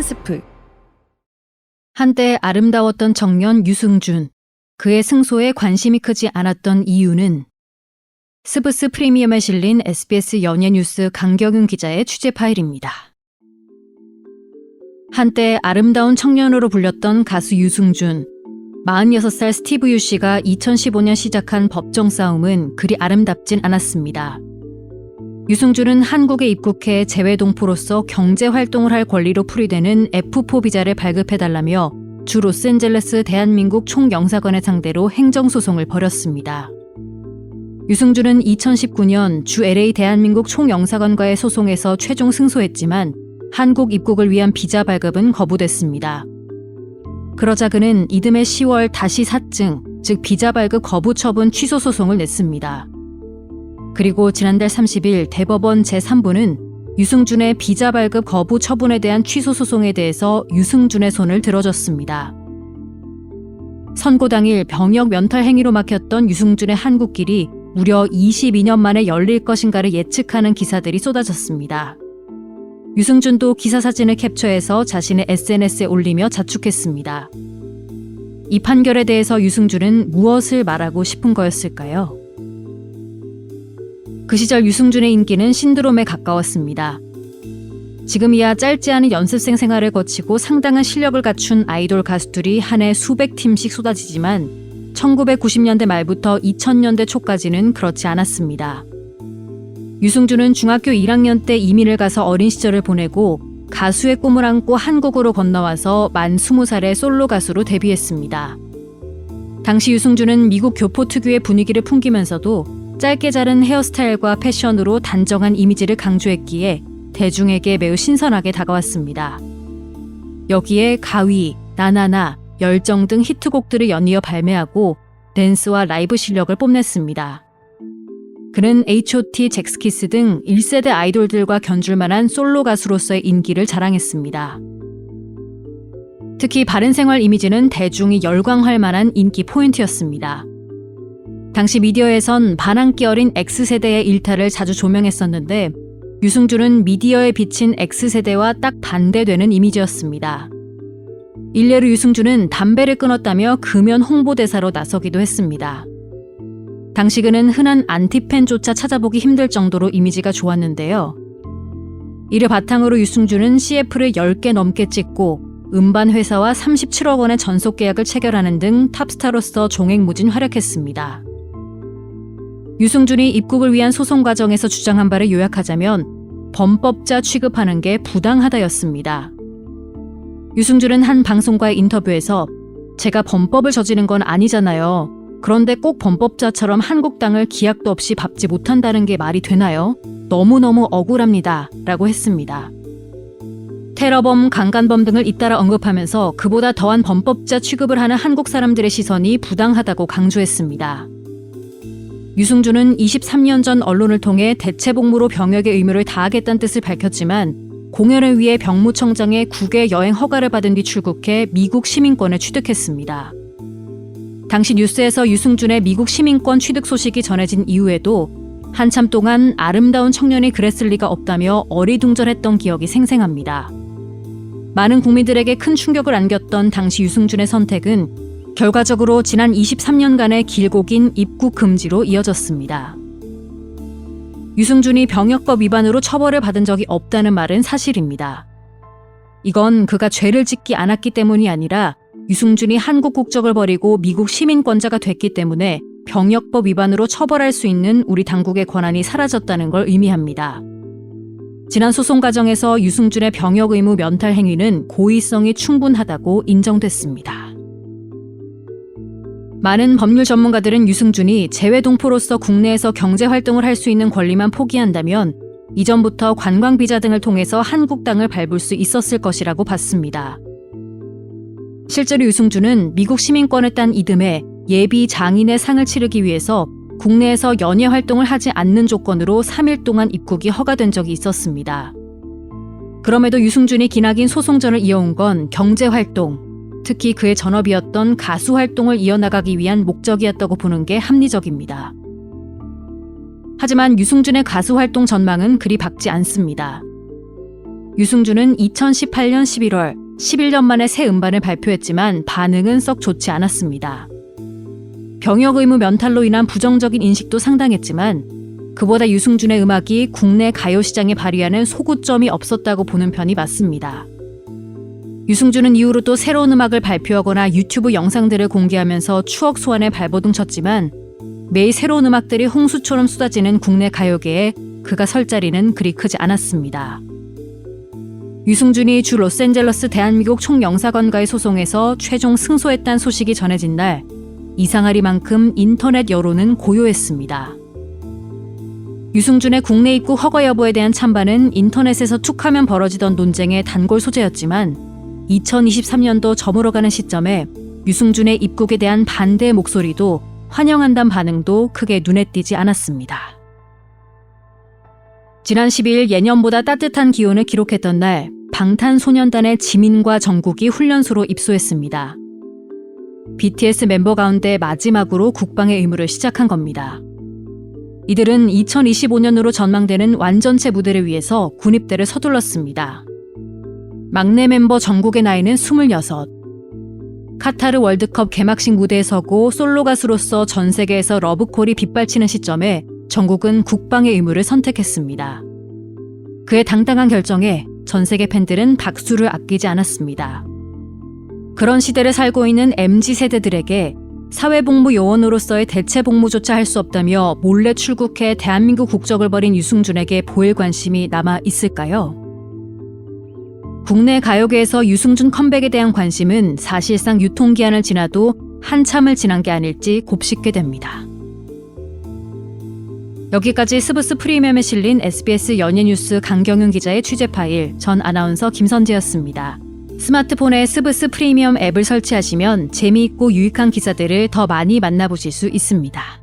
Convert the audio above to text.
스프. 한때 아름다웠던 청년 유승준. 그의 승소에 관심이 크지 않았던 이유는 스브스 프리미엄에 실린 SBS 연예뉴스 강경윤 기자의 취재 파일입니다. 한때 아름다운 청년으로 불렸던 가수 유승준. 46살 스티브 유 씨가 2015년 시작한 법정 싸움은 그리 아름답진 않았습니다. 유승준은 한국에 입국해 재외동포로서 경제활동을 할 권리로 풀이되는 F4 비자를 발급해달라며 주 로스앤젤레스 대한민국 총영사관을 상대로 행정소송을 벌였습니다. 유승준은 2019년 주 LA 대한민국 총영사관과의 소송에서 최종 승소했지만 한국 입국을 위한 비자 발급은 거부됐습니다. 그러자 그는 이듬해 10월 다시 사증, 즉 비자 발급 거부 처분 취소 소송을 냈습니다. 그리고 지난달 30일 대법원 제3부는 유승준의 비자 발급 거부 처분에 대한 취소 소송에 대해서 유승준의 손을 들어줬습니다. 선고 당일 병역 면탈 행위로 막혔던 유승준의 한국길이 무려 22년 만에 열릴 것인가를 예측하는 기사들이 쏟아졌습니다. 유승준도 기사 사진을 캡처해서 자신의 SNS에 올리며 자축했습니다. 이 판결에 대해서 유승준은 무엇을 말하고 싶은 거였을까요? 그 시절 유승준의 인기는 신드롬에 가까웠습니다. 지금이야 짧지 않은 연습생 생활을 거치고 상당한 실력을 갖춘 아이돌 가수들이 한 해 수백 팀씩 쏟아지지만 1990년대 말부터 2000년대 초까지는 그렇지 않았습니다. 유승준은 중학교 1학년 때 이민을 가서 어린 시절을 보내고 가수의 꿈을 안고 한국으로 건너와서 만 20살에 솔로 가수로 데뷔했습니다. 당시 유승준은 미국 교포 특유의 분위기를 풍기면서도 짧게 자른 헤어스타일과 패션으로 단정한 이미지를 강조했기에 대중에게 매우 신선하게 다가왔습니다. 여기에 가위, 나나나, 열정 등 히트곡들을 연이어 발매하고 댄스와 라이브 실력을 뽐냈습니다. 그는 H.O.T, 잭스키스 등 1세대 아이돌들과 견줄만한 솔로 가수로서의 인기를 자랑했습니다. 특히 바른생활 이미지는 대중이 열광할 만한 인기 포인트였습니다. 당시 미디어에선 반항기 어린 X세대의 일탈을 자주 조명했었는데 유승준은 미디어에 비친 X세대와 딱 반대되는 이미지였습니다. 일례로 유승준은 담배를 끊었다며 금연 홍보대사로 나서기도 했습니다. 당시 그는 흔한 안티팬조차 찾아보기 힘들 정도로 이미지가 좋았는데요. 이를 바탕으로 유승준은 CF를 10개 넘게 찍고 음반 회사와 37억 원의 전속 계약을 체결하는 등 탑스타로서 종횡무진 활약했습니다. 유승준이 입국을 위한 소송 과정에서 주장한 바를 요약하자면 범법자 취급하는 게 부당하다였습니다. 유승준은 한 방송과의 인터뷰에서 제가 범법을 저지른 건 아니잖아요. 그런데 꼭 범법자처럼 한국 땅을 기약도 없이 밟지 못한다는 게 말이 되나요? 너무너무 억울합니다. 라고 했습니다. 테러범, 강간범 등을 잇따라 언급하면서 그보다 더한 범법자 취급을 하는 한국 사람들의 시선이 부당하다고 강조했습니다. 유승준은 23년 전 언론을 통해 대체복무로 병역의 의무를 다하겠다는 뜻을 밝혔지만 공연을 위해 병무청장의 국외 여행 허가를 받은 뒤 출국해 미국 시민권을 취득했습니다. 당시 뉴스에서 유승준의 미국 시민권 취득 소식이 전해진 이후에도 한참 동안 아름다운 청년이 그랬을 리가 없다며 어리둥절했던 기억이 생생합니다. 많은 국민들에게 큰 충격을 안겼던 당시 유승준의 선택은 결과적으로 지난 23년간의 길고 긴 입국 금지로 이어졌습니다. 유승준이 병역법 위반으로 처벌을 받은 적이 없다는 말은 사실입니다. 이건 그가 죄를 짓지 않았기 때문이 아니라 유승준이 한국 국적을 버리고 미국 시민권자가 됐기 때문에 병역법 위반으로 처벌할 수 있는 우리 당국의 권한이 사라졌다는 걸 의미합니다. 지난 소송 과정에서 유승준의 병역 의무 면탈 행위는 고의성이 충분하다고 인정됐습니다. 많은 법률 전문가들은 유승준이 재외동포로서 국내에서 경제활동을 할 수 있는 권리만 포기한다면 이전부터 관광비자 등을 통해서 한국 땅을 밟을 수 있었을 것이라고 봤습니다. 실제로 유승준은 미국 시민권을 딴 이듬해 예비 장인의 상을 치르기 위해서 국내에서 연예 활동을 하지 않는 조건으로 3일 동안 입국이 허가된 적이 있었습니다. 그럼에도 유승준이 기나긴 소송전을 이어온 건 경제활동, 특히 그의 전업이었던 가수 활동을 이어나가기 위한 목적이었다고 보는 게 합리적입니다. 하지만 유승준의 가수 활동 전망은 그리 밝지 않습니다. 유승준은 2018년 11월 11년 만에 새 음반을 발표했지만 반응은 썩 좋지 않았습니다. 병역 의무 면탈로 인한 부정적인 인식도 상당했지만 그보다 유승준의 음악이 국내 가요 시장에 발휘하는 소구점이 없었다고 보는 편이 맞습니다. 유승준은 이후로 또 새로운 음악을 발표하거나 유튜브 영상들을 공개하면서 추억 소환에 발버둥 쳤지만 매일 새로운 음악들이 홍수처럼 쏟아지는 국내 가요계에 그가 설 자리는 그리 크지 않았습니다. 유승준이 주 로스앤젤레스 대한민국 총영사관과의 소송에서 최종 승소했다는 소식이 전해진 날 이상하리만큼 인터넷 여론은 고요했습니다. 유승준의 국내 입국 허가 여부에 대한 찬반은 인터넷에서 툭하면 벌어지던 논쟁의 단골 소재였지만 2023년도 저물어가는 시점에 유승준의 입국에 대한 반대 목소리도 환영한다는 반응도 크게 눈에 띄지 않았습니다. 지난 12일 예년보다 따뜻한 기온을 기록했던 날 방탄소년단의 지민과 정국이 훈련소로 입소했습니다. BTS 멤버 가운데 마지막으로 국방의 의무를 시작한 겁니다. 이들은 2025년으로 전망되는 완전체 무대를 위해서 군입대를 서둘렀습니다. 막내 멤버 정국의 나이는 26. 카타르 월드컵 개막식 무대에 서고 솔로 가수로서 전 세계에서 러브콜이 빗발치는 시점에 정국은 국방의 의무를 선택했습니다. 그의 당당한 결정에 전 세계 팬들은 박수를 아끼지 않았습니다. 그런 시대를 살고 있는 MZ세대들에게 사회복무 요원으로서의 대체복무조차 할 수 없다며 몰래 출국해 대한민국 국적을 버린 유승준에게 보일 관심이 남아 있을까요? 국내 가요계에서 유승준 컴백에 대한 관심은 사실상 유통기한을 지나도 한참을 지난 게 아닐지 곱씹게 됩니다. 여기까지 스브스 프리미엄에 실린 SBS 연예뉴스 강경윤 기자의 취재 파일, 전 아나운서 김선지였습니다. 스마트폰에 스브스 프리미엄 앱을 설치하시면 재미있고 유익한 기사들을 더 많이 만나보실 수 있습니다.